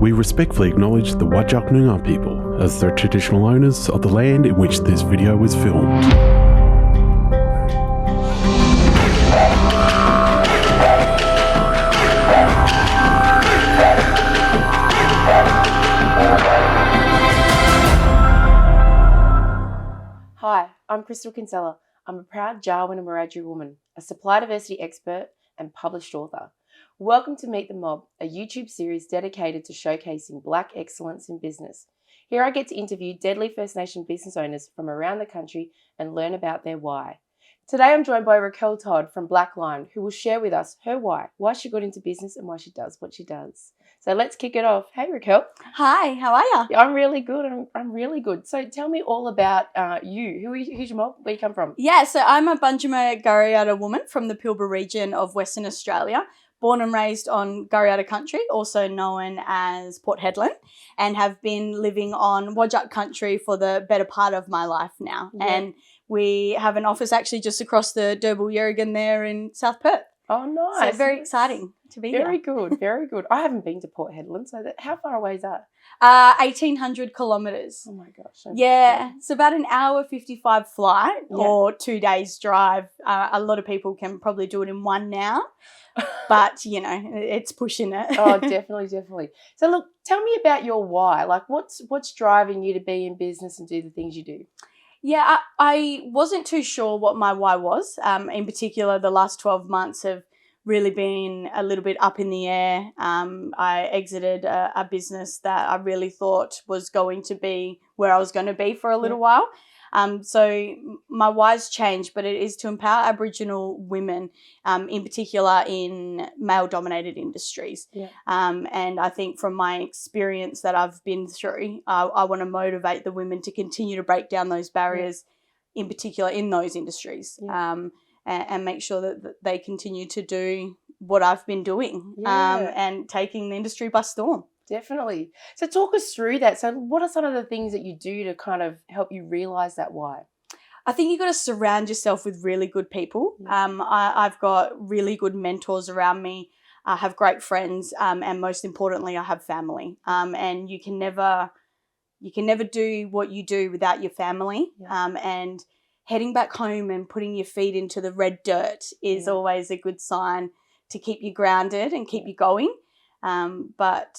We respectfully acknowledge the Whadjuk Noongar people as the traditional owners of the land in which this video was filmed. Hi, I'm Crystal Kinsella. I'm a proud Jawoyn and Wiradjuri woman, a supply diversity expert and published author. Welcome to Meet the Mob, a YouTube series dedicated to showcasing Black excellence in business. Here I get to interview deadly First Nation business owners from around the country and learn about their why. Today I'm joined by Raquel Todd from Blak Line, who will share with us her why she got into business and why she does what she does. So let's kick it off. Hey Raquel. Hi, how are you? Yeah, I'm really good. I'm really good. So tell me all about you. Who's your mob? Where you come from? Yeah, so I'm a Banjima Kariyarra woman from the Pilbara region of Western Australia, born and raised on Kariyarra country, also known as Port Hedland, and have been living on Whadjuk country for the better part of my life now. Yeah. And we have an office actually just across the Derbil Yerrigan there in South Perth. Oh, nice. So very exciting to be Very here. good, very good. I haven't been to Port Hedland, so how far away is that? 1,800 kilometres. Oh my gosh. Yeah, it's about an hour 55 flight Yeah. or 2 days drive. A lot of people can probably do it in one now, but, you know, it's pushing it. Oh, definitely. So look, tell me about your why. Like what's driving you to be in business and do the things you do? Yeah, I wasn't too sure what my why was. In particular, the last 12 months have really been a little bit up in the air. I exited a business that I really thought was going to be where I was going to be for a little while. So my why's changed, but it is to empower Aboriginal women, in particular in male-dominated industries. Yeah. And I think from my experience that I've been through, I want to motivate the women to continue to break down those barriers, in particular in those industries, and make sure that they continue to do what I've been doing, and taking the industry by storm. Definitely. So talk us through that. So what are some of the things that you do to kind of help you realise that why? I think you've got to surround yourself with really good people. I've got really good mentors around me. I have great friends, and most importantly, I have family. And you can never do what you do without your family. And heading back home and putting your feet into the red dirt is always a good sign to keep you grounded and keep you going. But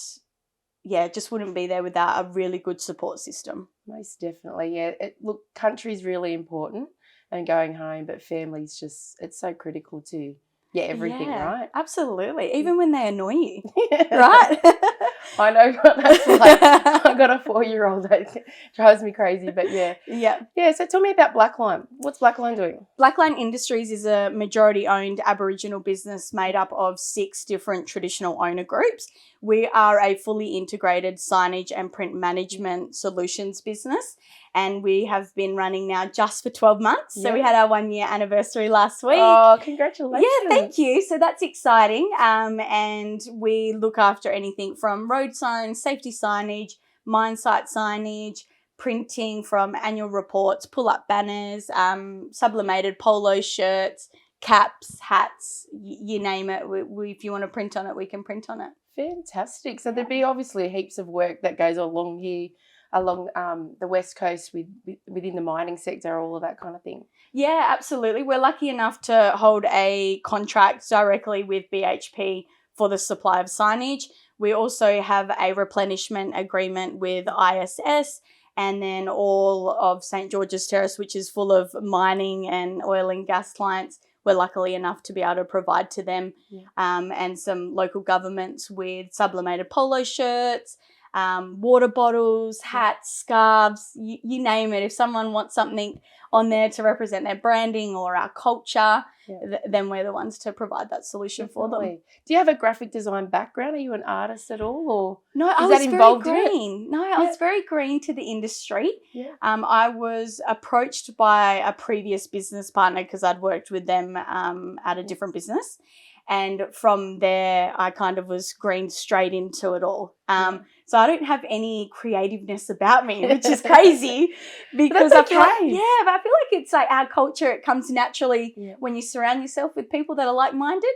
yeah, just wouldn't be there without a really good support system. Most definitely, yeah. Look, country's really important and going home, but family's just, it's so critical to everything, right? Absolutely. Even when they annoy you, right? I know what that's like. I've got a 4-year-old that drives me crazy, but yeah. Yeah, so tell me about Blak Line. What's Blak Line doing? Blak Line Industries is a majority-owned Aboriginal business made up of 6 different traditional owner groups. We are a fully integrated signage and print management solutions business, and we have been running now just for 12 months. So we had our 1-year anniversary last week. Oh, congratulations. Yeah, thank you. So that's exciting. And we look after anything from road signs, safety signage, mine site signage, printing from annual reports, pull-up banners, sublimated polo shirts, caps, hats, you name it. If you want to print on it, we can print on it. Fantastic. So there'd be obviously heaps of work that goes along here, along the West Coast within the mining sector, all of that kind of thing. Yeah, absolutely. We're lucky enough to hold a contract directly with BHP for the supply of signage. We also have a replenishment agreement with ISS, and then all of St. George's Terrace, which is full of mining and oil and gas clients. We're luckily enough to be able to provide to them, and some local governments with sublimated polo shirts, water bottles, hats, scarves, you name it. If someone wants something on there to represent their branding or our culture, then we're the ones to provide that solution for them. Do you have a graphic design background? Are you an artist at all, or no? I was very green. No, I was very green to the industry. I was approached by a previous business partner because I'd worked with them at a different business, And from there, I kind of was greened straight into it all. So I don't have any creativeness about me, which is crazy because I feel like, but I feel like it's like our culture. It comes naturally when you surround yourself with people that are like-minded.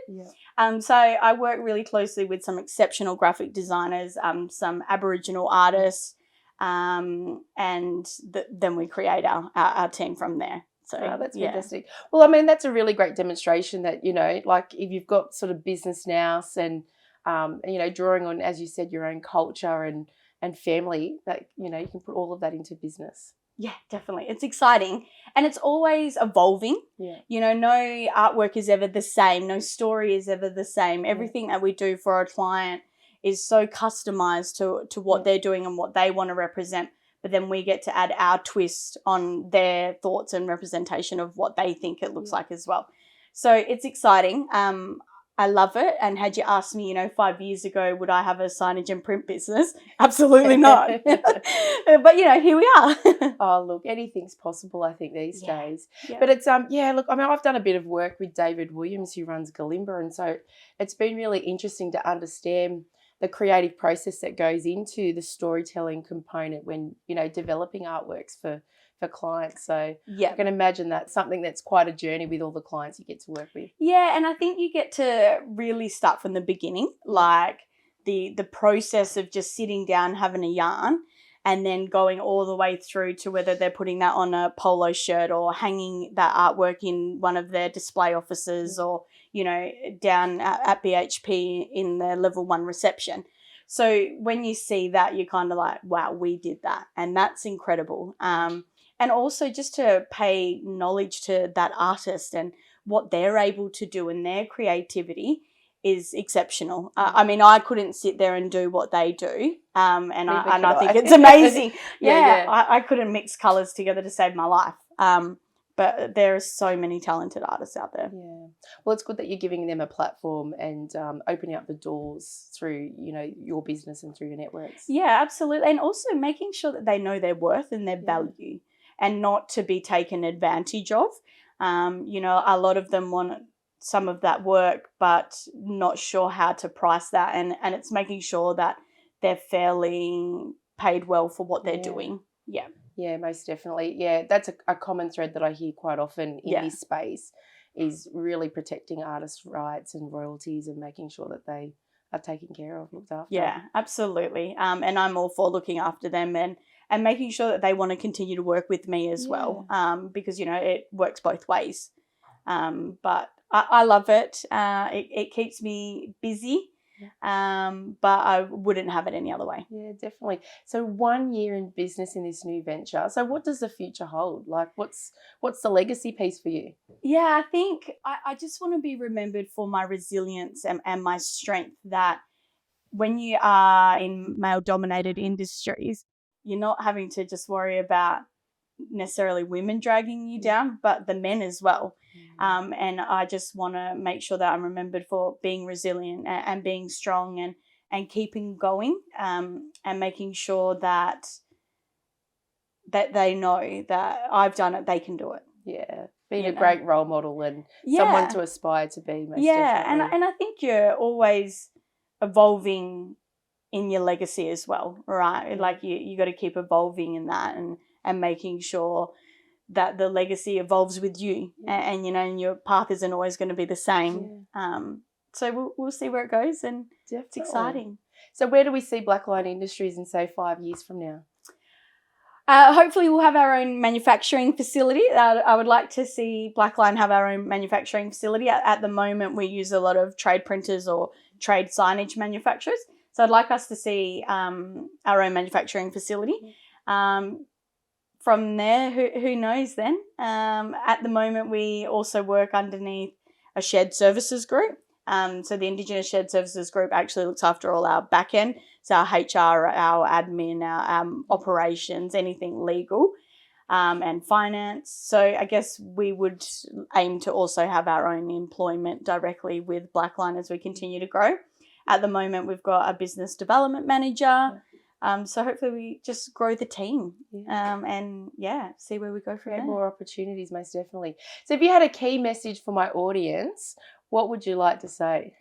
So I work really closely with some exceptional graphic designers, some Aboriginal artists, and then we create our team from there. So that's fantastic. Well, I mean, that's a really great demonstration that, you know, like if you've got sort of business now and, you know, drawing on, as you said, your own culture and family, that, you know, you can put all of that into business. Yeah, definitely. It's exciting and it's always evolving. You know, no artwork is ever the same. No story is ever the same. Everything that we do for a client is so customized to what they're doing and what they want to represent. But then we get to add our twist on their thoughts and representation of what they think it looks like as well. So it's exciting. I love it. And had you asked me, you know, 5 years ago, would I have a signage and print business? Absolutely not. But, you know, here we are. Oh, look, anything's possible, I think, these days. But it's, look, I mean, I've done a bit of work with David Williams, who runs Galimba. And so it's been really interesting to understand the creative process that goes into the storytelling component when, you know, developing artworks for clients. So I can imagine that's something that's quite a journey with all the clients you get to work with. Yeah, and I think you get to really start from the beginning, like the process of just sitting down, having a yarn, and then going all the way through to whether they're putting that on a polo shirt or hanging that artwork in one of their display offices or, you know, down at BHP in the level 1 reception. So when you see that, you're kind of like, wow, we did that. And that's incredible. And also just to pay knowledge to that artist and what they're able to do and their creativity is exceptional. I mean, I couldn't sit there and do what they do, and I think it's amazing. I couldn't mix colours together to save my life. But there are so many talented artists out there. Yeah. Well, it's good that you're giving them a platform and opening up the doors through, you know, your business and through your networks. Yeah, absolutely. And also making sure that they know their worth and their value and not to be taken advantage of. You know, a lot of them want some of that work but not sure how to price that. And it's making sure that they're fairly paid well for what they're doing. Yeah. Yeah, most definitely. Yeah, that's a common thread that I hear quite often in this space is really protecting artists' rights and royalties and making sure that they are taken care of, looked after. Yeah, absolutely. And I'm all for looking after them and making sure that they want to continue to work with me as well, because, you know, it works both ways. But I love it. It keeps me busy. But I wouldn't have it any other way. Yeah, definitely. So 1 year in business in this new venture. So what does the future hold? Like what's the legacy piece for you? Yeah, I think I just want to be remembered for my resilience and my strength, that when you are in male-dominated industries, you're not having to just worry about necessarily women dragging you down, but the men as well. And I just want to make sure that I'm remembered for being resilient and being strong and keeping going, and making sure that they know that I've done it, they can do it. Yeah, being a great role model and someone to aspire to be. Most definitely. And I think you're always evolving in your legacy as well, right? Like you got to keep evolving in that and making sure that the legacy evolves with you, and you know, and your path isn't always going to be the same. So we'll see where it goes, and it's exciting. So where do we see Blak Line Industries in, say, 5 years from now? Hopefully we'll have our own manufacturing facility. I would like to see Blak Line have our own manufacturing facility. At the moment, we use a lot of trade printers or trade signage manufacturers. So I'd like us to see our own manufacturing facility. From there, who knows then? At the moment, we also work underneath a shared services group. So the Indigenous Shared Services Group actually looks after all our back end. So our HR, our admin, our operations, anything legal, and finance. So I guess we would aim to also have our own employment directly with Blak Line as we continue to grow. At the moment, we've got a business development manager. So hopefully we just grow the team and see where we go from there. More opportunities, most definitely. So if you had a key message for my audience, what would you like to say?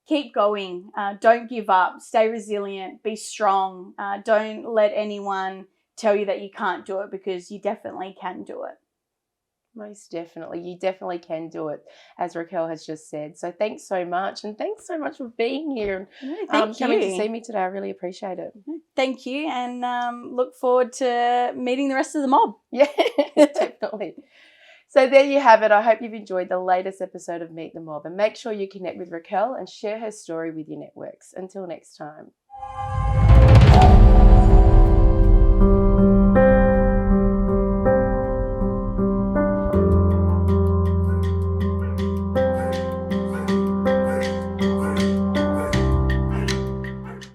Keep going. Don't give up. Stay resilient. Be strong. Don't let anyone tell you that you can't do it, because you definitely can do it. Most definitely. You definitely can do it, as Raquel has just said. So thanks so much. And thanks so much for being here and coming to see me today. I really appreciate it. Thank you, and look forward to meeting the rest of the mob. Yeah, definitely. So there you have it. I hope you've enjoyed the latest episode of Meet the Mob, and make sure you connect with Raquel and share her story with your networks. Until next time.